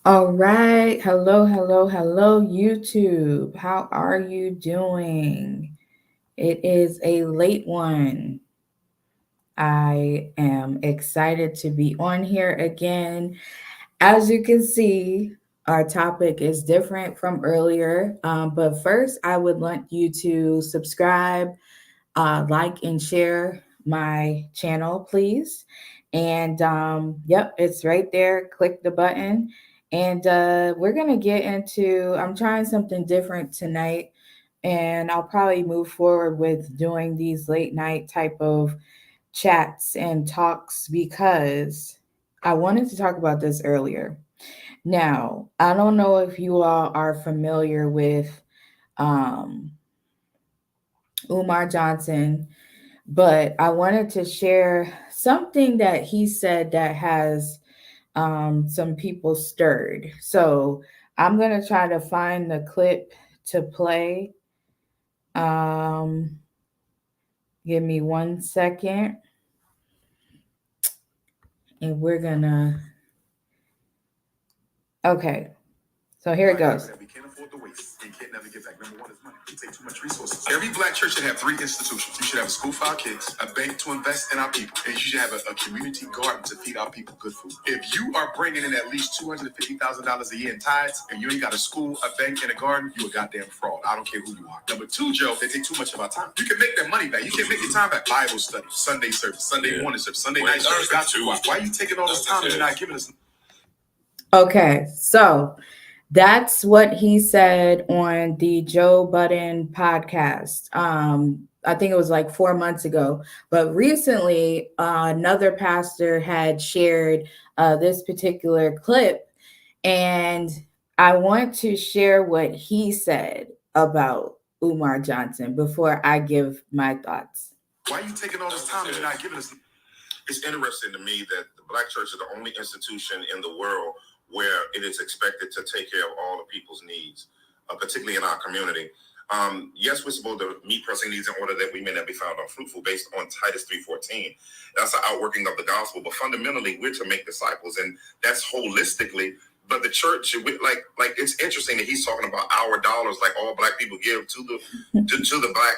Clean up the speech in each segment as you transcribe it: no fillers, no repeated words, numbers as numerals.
All right. Hello, hello, hello, YouTube. How are you doing? It is a late one. I am excited to be on here again. As you can see, our topic is different from earlier. But first, I would want you to subscribe, like, and share my channel, please. And yep, it's right there. Click the button. And we're going to get into, I'm trying something different tonight. And I'll probably move forward with doing these late night type of chats and talks because I wanted to talk about this earlier. Now, I don't know if you all are familiar with um, Umar Johnson, but I wanted to share something that he said that has some people stirred. So I'm going to try to find the clip to play. Um, Give me 1 second, and we're going to. Okay, so here it goes. We can't afford to waste. You can't never get back. Number one is money. You take too much resources. Every black church should have three institutions. You should have a school for our kids, a bank to invest in our people, and you should have a community garden to feed our people good food. If you are bringing in at least $250,000 a year in tithes, and you ain't got a school, a bank, and a garden, you a goddamn fraud. I don't care who you are. Number two, Joe, they take too much of our time. You can make that money back. You can make your time back. Bible study, Sunday service, Sunday morning service, Sunday night service. Why are you taking all this time and you're not giving us? Okay, so that's what he said on the Joe Budden podcast. I think it was like 4 months ago. But recently, another pastor had shared this particular clip, and I want to share what he said about Umar Johnson before I give my thoughts. Why are you taking all this time and not giving us? It's interesting to me that the black church is the only institution in the world where it is expected to take care of all the people's needs, particularly in our community. Yes, we're supposed to meet pressing needs in order that we may not be found unfruitful, based on Titus 3:14. That's an outworking of the gospel, but fundamentally, we're to make disciples, and that's holistically. But the church, like it's interesting that he's talking about our dollars, like all black people give to the black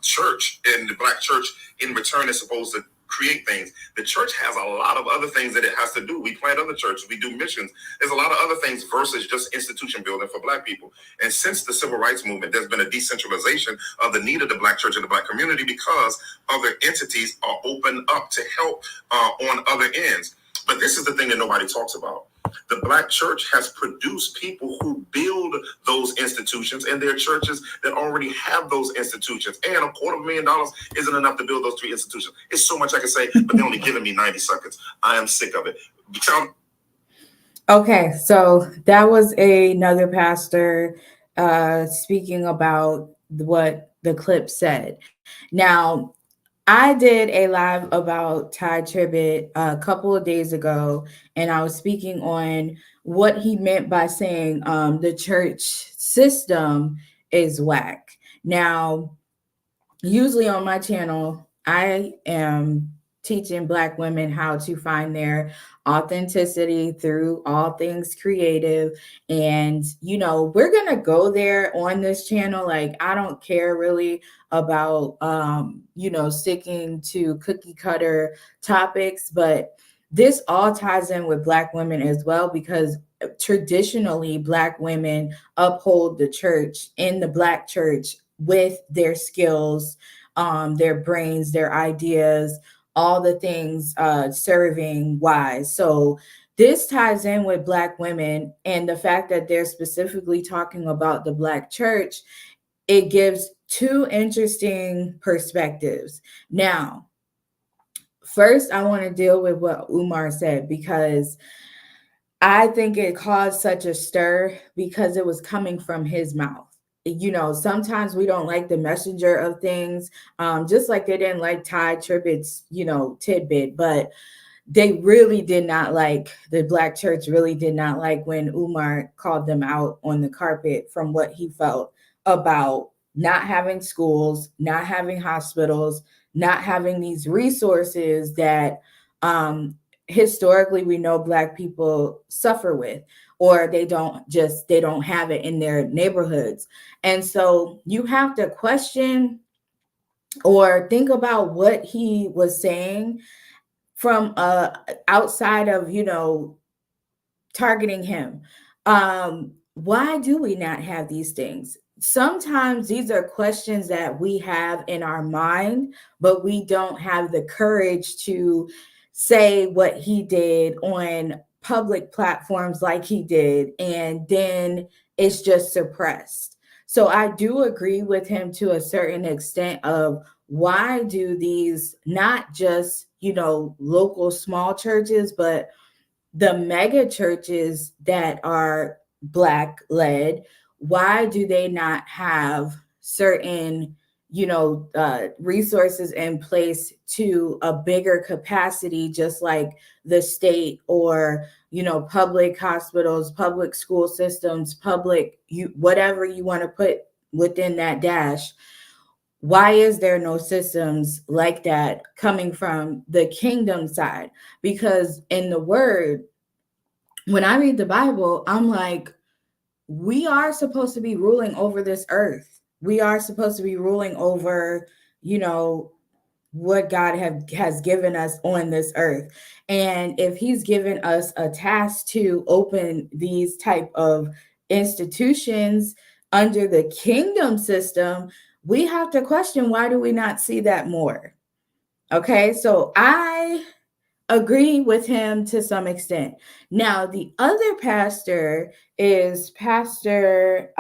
church, and the black church in return is supposed to create things. The church has a lot of other things that it has to do. We plant other churches, we do missions. There's a lot of other things versus just institution building for black people. And since the civil rights movement, there's been a decentralization of the need of the black church and the black community because other entities are open up to help on other ends. But this is the thing that nobody talks about. The black church has produced people who build those institutions, and there are churches that already have those institutions. And $250,000 isn't enough to build those three institutions. It's so much I can say, but they're only giving me 90 seconds. I am sick of it. Okay, so that was another pastor speaking about what the clip said. Now, I did a live about Tye Tribbett a couple of days ago, and I was speaking on what he meant by saying the church system is whack. Now, usually on my channel, I am teaching Black women how to find their authenticity through all things creative. And, we're going to go there on this channel. Like, I don't care really about, sticking to cookie cutter topics, but this all ties in with Black women as well, because traditionally Black women uphold the church in the Black church with their skills, their brains, their ideas, all the things serving wise. So this ties in with Black women, and the fact that they're specifically talking about the Black church, it gives two interesting perspectives. Now, first, I want to deal with what Umar said, because I think it caused such a stir because it was coming from his mouth. Sometimes we don't like the messenger of things, just like they didn't like Tye Tribbett's, tidbit, but they really did not like, the Black church really did not like when Umar called them out on the carpet from what he felt about not having schools, not having hospitals, not having these resources that historically we know Black people suffer with, or they don't have it in their neighborhoods. And so you have to question or think about what he was saying from outside of, targeting him. Why do we not have these things? Sometimes these are questions that we have in our mind, but we don't have the courage to say what he did on public platforms like he did, and then it's just suppressed. So I do agree with him to a certain extent of why do these not just, local small churches, but the mega churches that are Black led, why do they not have certain, resources in place to a bigger capacity, just like the state, or, public hospitals, public school systems, whatever you want to put within that dash? Why is there no systems like that coming from the kingdom side? Because in the word, when I read the Bible, I'm like, we are supposed to be ruling over this earth. We are supposed to be ruling over, you know, what has given us on this earth. And if he's given us a task to open these type of institutions under the kingdom system, we have to question, why do we not see that more? Okay, so I agree with him to some extent. Now, the other pastor is Pastor,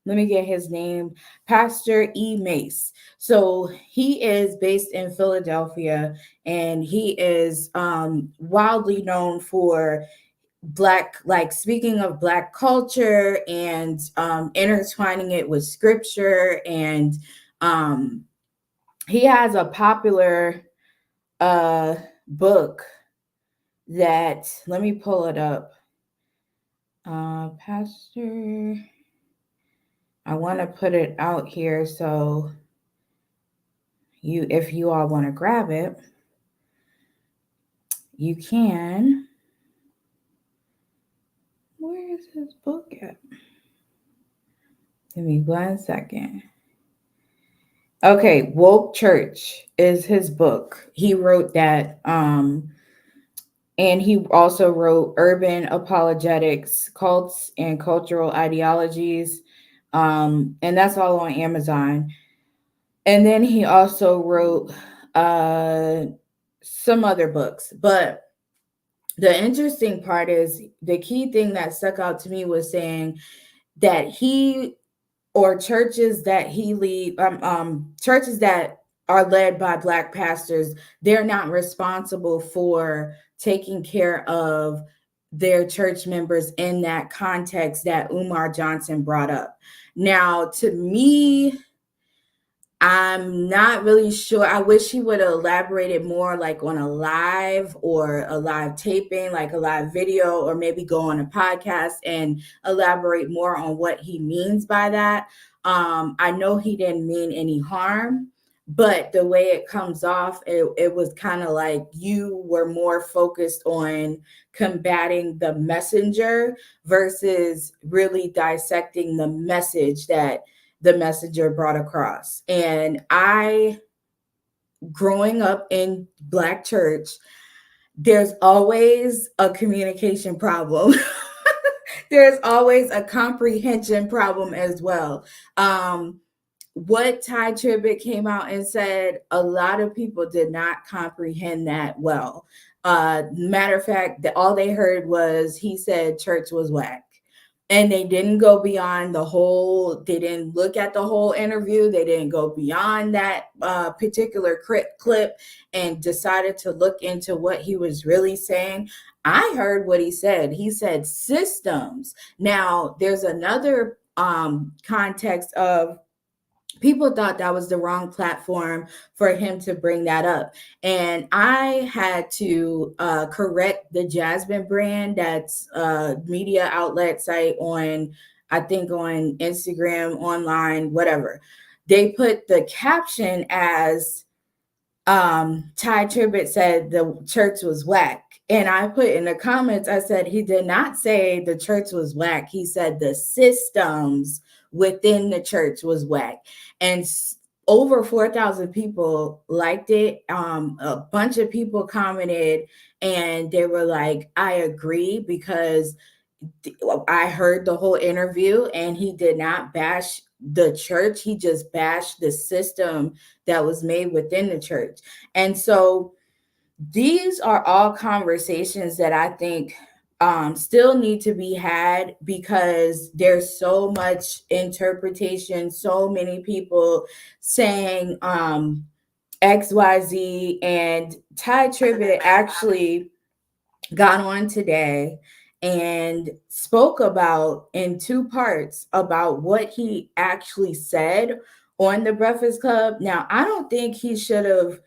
let me get his name, Pastor E. Mace. So he is based in Philadelphia, and he is wildly known for Black, like speaking of Black culture and intertwining it with scripture. And he has a popular book that, let me pull it up. Pastor, I want to put it out here so if you all want to grab it, you can. Where is his book at? Give me 1 second. Okay, Woke Church is his book. He wrote that. And he also wrote Urban Apologetics, Cults and Cultural Ideologies. And that's all on Amazon. And then he also wrote some other books. But the interesting part is, the key thing that stuck out to me was saying that he, or churches that he lead, churches that are led by Black pastors, they're not responsible for taking care of their church members in that context that Umar Johnson brought up. Now, to me, I'm not really sure. I wish he would have elaborated more, like on a live or a live taping, like a live video, or maybe go on a podcast and elaborate more on what he means by that. I know he didn't mean any harm, but the way it comes off, it was kind of like you were more focused on combating the messenger versus really dissecting the message that the messenger brought across. And growing up in Black church, there's always a communication problem. There's always a comprehension problem as well. What Tye Tribbett came out and said, a lot of people did not comprehend that well. Matter of fact, all they heard was he said church was whack. And they didn't go beyond they didn't look at the whole interview. They didn't go beyond that particular clip and decided to look into what he was really saying. I heard what he said. He said systems. Now, there's another context of, people thought that was the wrong platform for him to bring that up. And I had to correct the Jasmine brand, that's a media outlet site on, I think on Instagram, online, whatever. They put the caption as Tye Tribbett said the church was whack. And I put in the comments, I said, he did not say the church was whack. He said the systems within the church was whack. And over 4,000 people liked it. A bunch of people commented and they were like, I agree, because I heard the whole interview and he did not bash the church. He just bashed the system that was made within the church. And so these are all conversations that I think still need to be had, because there's so much interpretation, so many people saying XYZ. And Tye Tribbett actually got on today and spoke about, in two parts, about what he actually said on the Breakfast Club. Now, I don't think he should have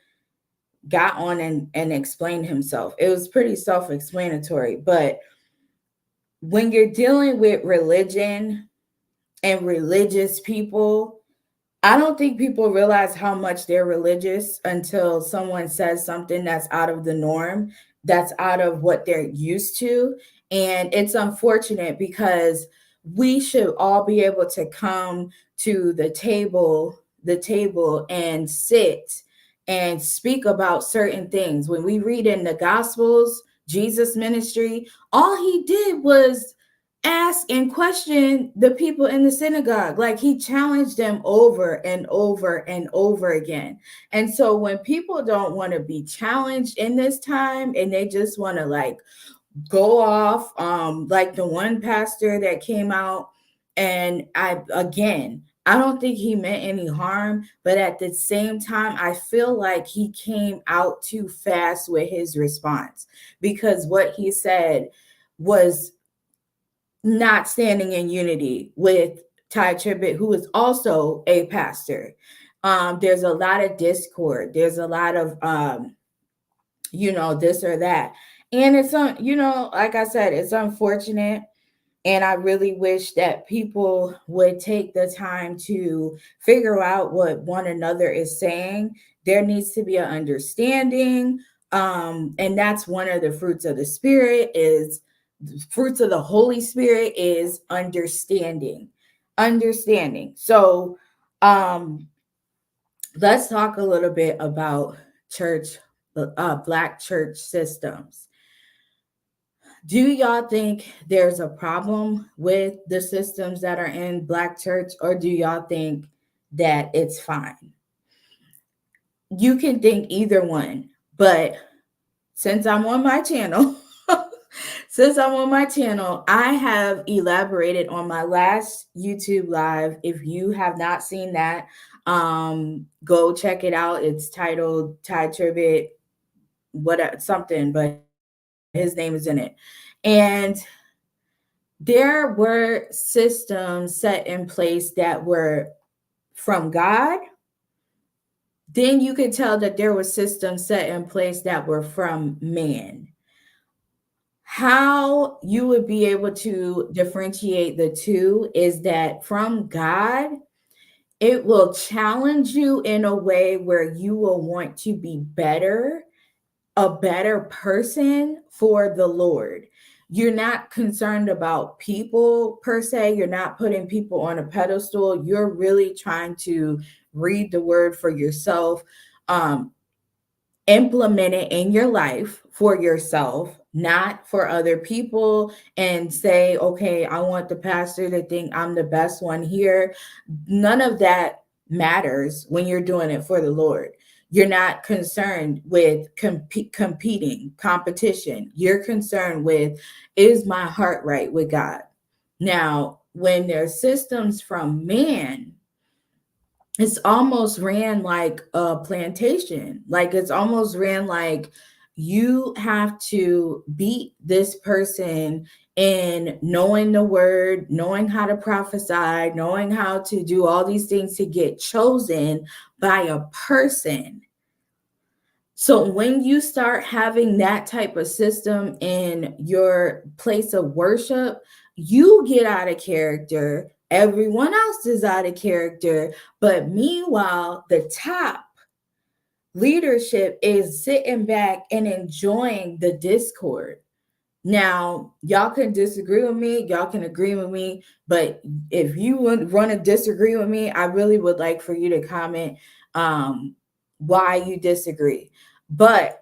got on and explained himself. It was pretty self-explanatory. But when you're dealing with religion and religious people, I don't think people realize how much they're religious until someone says something that's out of the norm, that's out of what they're used to. And it's unfortunate, because we should all be able to come to the table and sit and speak about certain things. When we read in the Gospels, Jesus' ministry, all he did was ask and question the people in the synagogue. Like, he challenged them over and over and over again. And so when people don't want to be challenged in this time and they just want to like go off, like the one pastor that came out, and I don't think he meant any harm, but at the same time, I feel like he came out too fast with his response, because what he said was not standing in unity with Tye Tribbett, who is also a pastor. There's a lot of discord. There's a lot of, this or that. And it's, like I said, it's unfortunate. And I really wish that people would take the time to figure out what one another is saying. There needs to be an understanding. And that's one of the fruits of the Spirit is fruits of the Holy Spirit is understanding. So let's talk a little bit about church, Black church systems. Do y'all think there's a problem with the systems that are in Black church, or do y'all think that it's fine? You can think either one, but since I'm on my channel, I have elaborated on my last YouTube live. If you have not seen that, go check it out. It's titled Tye Tribbett, something, but his name is in it. And there were systems set in place that were from God. Then you could tell that there were systems set in place that were from man. How you would be able to differentiate the two is that from God, it will challenge you in a way where you will want to be better, a better person for the Lord. You're not concerned about people per se. You're not putting people on a pedestal. You're really trying to read the word for yourself, implement it in your life for yourself, not for other people, and say, okay, I want the pastor to think I'm the best one here. None of that matters when you're doing it for the Lord. You're not concerned with competition. You're concerned with, is my heart right with God? Now, when there's systems from man, it's almost ran like a plantation. Like, it's almost ran like you have to beat this person in knowing the word, knowing how to prophesy, knowing how to do all these things to get chosen by a person. So when you start having that type of system in your place of worship, you get out of character. Everyone else is out of character. But meanwhile, the top leadership is sitting back and enjoying the discord. Now, y'all can disagree with me, y'all can agree with me, but if you want to disagree with me, I really would like for you to comment why you disagree. But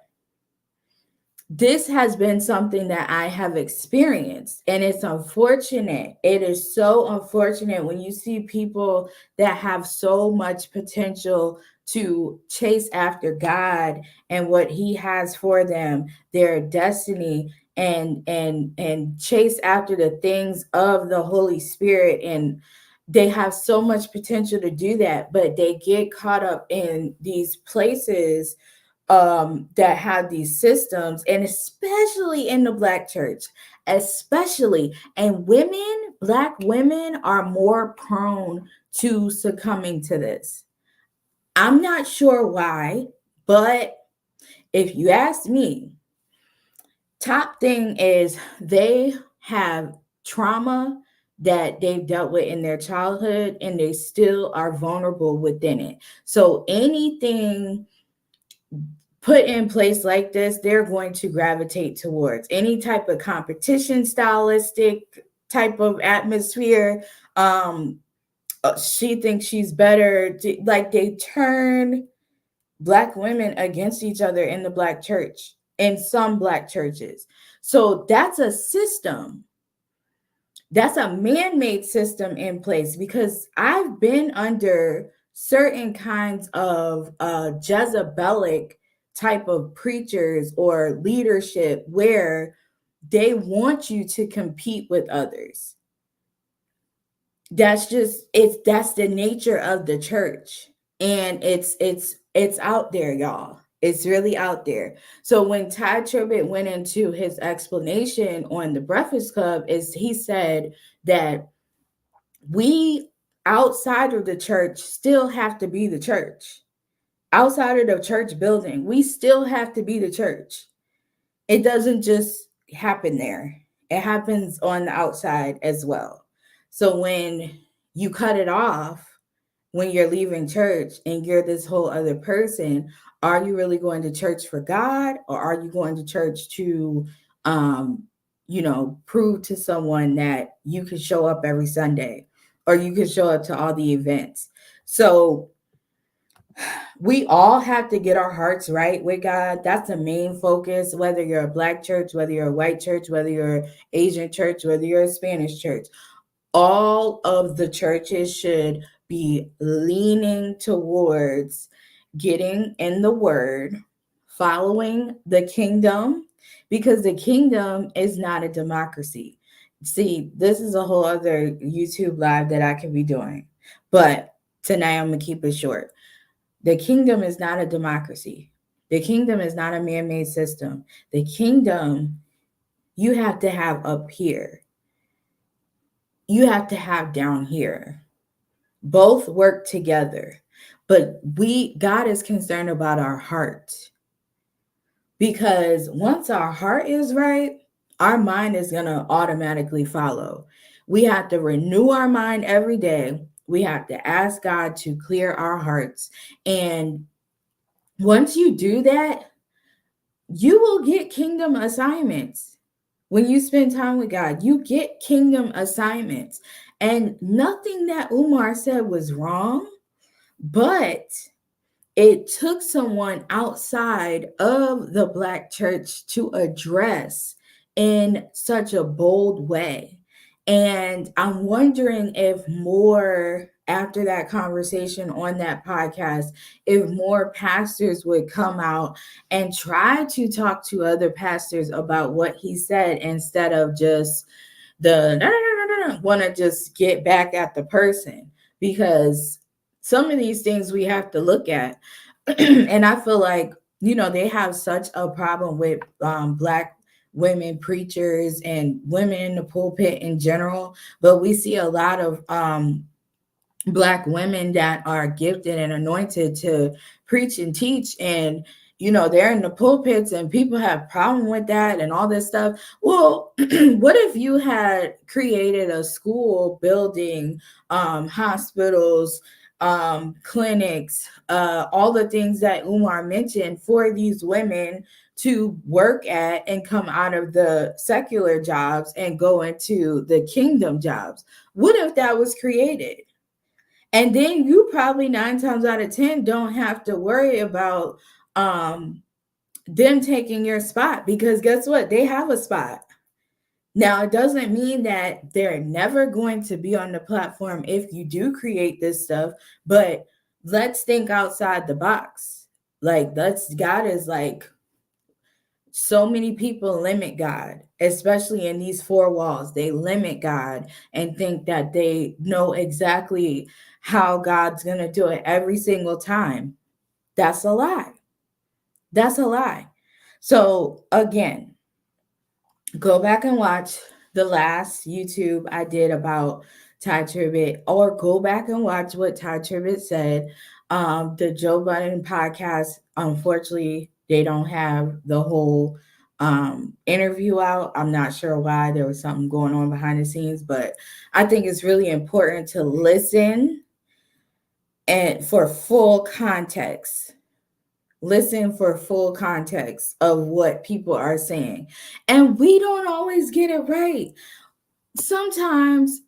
this has been something that I have experienced, and it's unfortunate. It is so unfortunate when you see people that have so much potential to chase after God and what He has for them, their destiny, and chase after the things of the Holy Spirit. And they have so much potential to do that, but they get caught up in these places that have these systems, and especially in the Black church, especially, and women, Black women are more prone to succumbing to this. I'm not sure why, but if you ask me, top thing is they have trauma that they've dealt with in their childhood, and they still are vulnerable within it. So anything put in place like this, they're going to gravitate towards any type of competition stylistic type of atmosphere. She thinks she's better. Like, they turn Black women against each other in the Black church, in some Black churches. So that's a system. That's a man-made system in place, because I've been under certain kinds of Jezebelic type of preachers or leadership where they want you to compete with others. That's the nature of the church, and it's out there, y'all. It's really out there. So when Tye Tribbett went into his explanation on the Breakfast Club, he said that we outside of the church still have to be the church. Outside of the church building, we still have to be the church. It doesn't just happen there. It happens on the outside as well. So when you cut it off, when you're leaving church and you're this whole other person, are you really going to church for God, or are you going to church to, prove to someone that you can show up every Sunday, or you can show up to all the events? So we all have to get our hearts right with God. That's the main focus, whether you're a Black church, whether you're a white church, whether you're Asian church, whether you're a Spanish church. All of the churches should be leaning towards getting in the word, following the kingdom, because the kingdom is not a democracy. See, this is a whole other YouTube live that I could be doing, but tonight I'm going to keep it short. The kingdom is not a democracy. The kingdom is not a man-made system. The kingdom you have to have up here. You have to have down here. Both work together. But God is concerned about our heart. Because once our heart is right, our mind is going to automatically follow. We have to renew our mind every day. We have to ask God to clear our hearts. And once you do that, you will get kingdom assignments. When you spend time with God, you get kingdom assignments. And nothing that Umar said was wrong, but it took someone outside of the Black church to address in such a bold way. And I'm wondering if more, after that conversation on that podcast, if more pastors would come out and try to talk to other pastors about what he said, instead of just want to just get back at the person. Because some of these things we have to look at. And I feel like, they have such a problem with Black women preachers and women in the pulpit in general. But we see a lot of Black women that are gifted and anointed to preach and teach, and they're in the pulpits and people have problem with that and all this stuff. Well, what if you had created a school building, hospitals, clinics, all the things that Umar mentioned for these women to work at and come out of the secular jobs and go into the kingdom jobs. What if that was created? And then you probably 9 times out of 10 don't have to worry about them taking your spot, because guess what? They have a spot. Now, it doesn't mean that they're never going to be on the platform if you do create this stuff, but let's think outside the box. Like, God is like, so many people limit God, especially in these 4 walls. They limit God and think that they know exactly how God's going to do it every single time. That's a lie. That's a lie. So again, go back and watch the last YouTube I did about Tye Tribbett, or go back and watch what Tye Tribbett said. The Joe Budden podcast, unfortunately, they don't have the whole interview out. I'm not sure why. There was something going on behind the scenes, but I think it's really important to listen and for full context. Listen for full context of what people are saying. And we don't always get it right. Sometimes,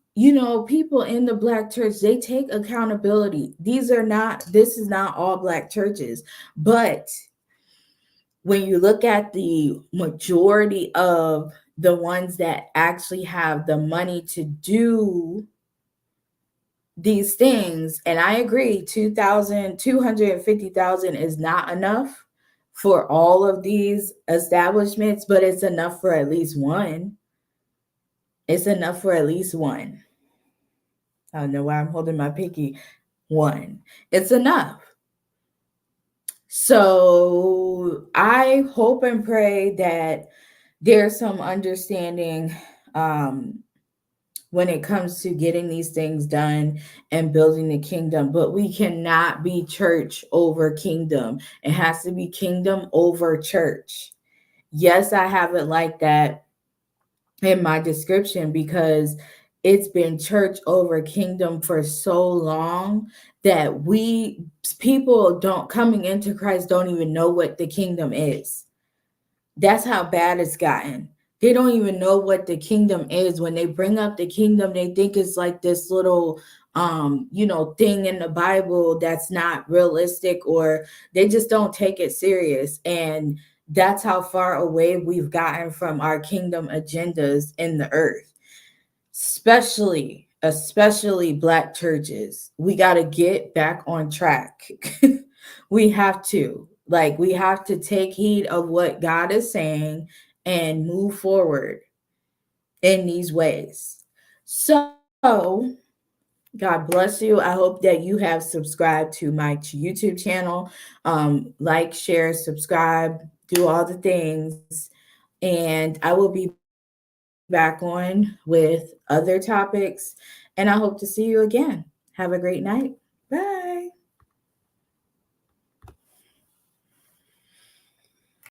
people in the Black church, they take accountability. This is not all Black churches. But when you look at the majority of the ones that actually have the money to do these things, and I agree, 250,000 is not enough for all of these establishments, but it's enough for at least one. It's enough for at least one. I don't know why I'm holding my pinky. One. It's enough. So I hope and pray that there's some understanding when it comes to getting these things done and building the kingdom. But we cannot be church over kingdom. It has to be kingdom over church. Yes, I have it like that in my description because it's been church over kingdom for so long that people coming into Christ don't even know what the kingdom is. That's how bad it's gotten. They don't even know what the kingdom is. When they bring up the kingdom, they think it's like this little thing in the Bible that's not realistic, or they just don't take it serious. And that's how far away we've gotten from our kingdom agendas in the earth. Especially Black churches. We got to get back on track. We have to take heed of what God is saying and move forward in these ways. So God bless you. I hope that you have subscribed to my YouTube channel. Like, share, subscribe, do all the things. And I will be back on with other topics. And I hope to see you again. Have a great night. Bye.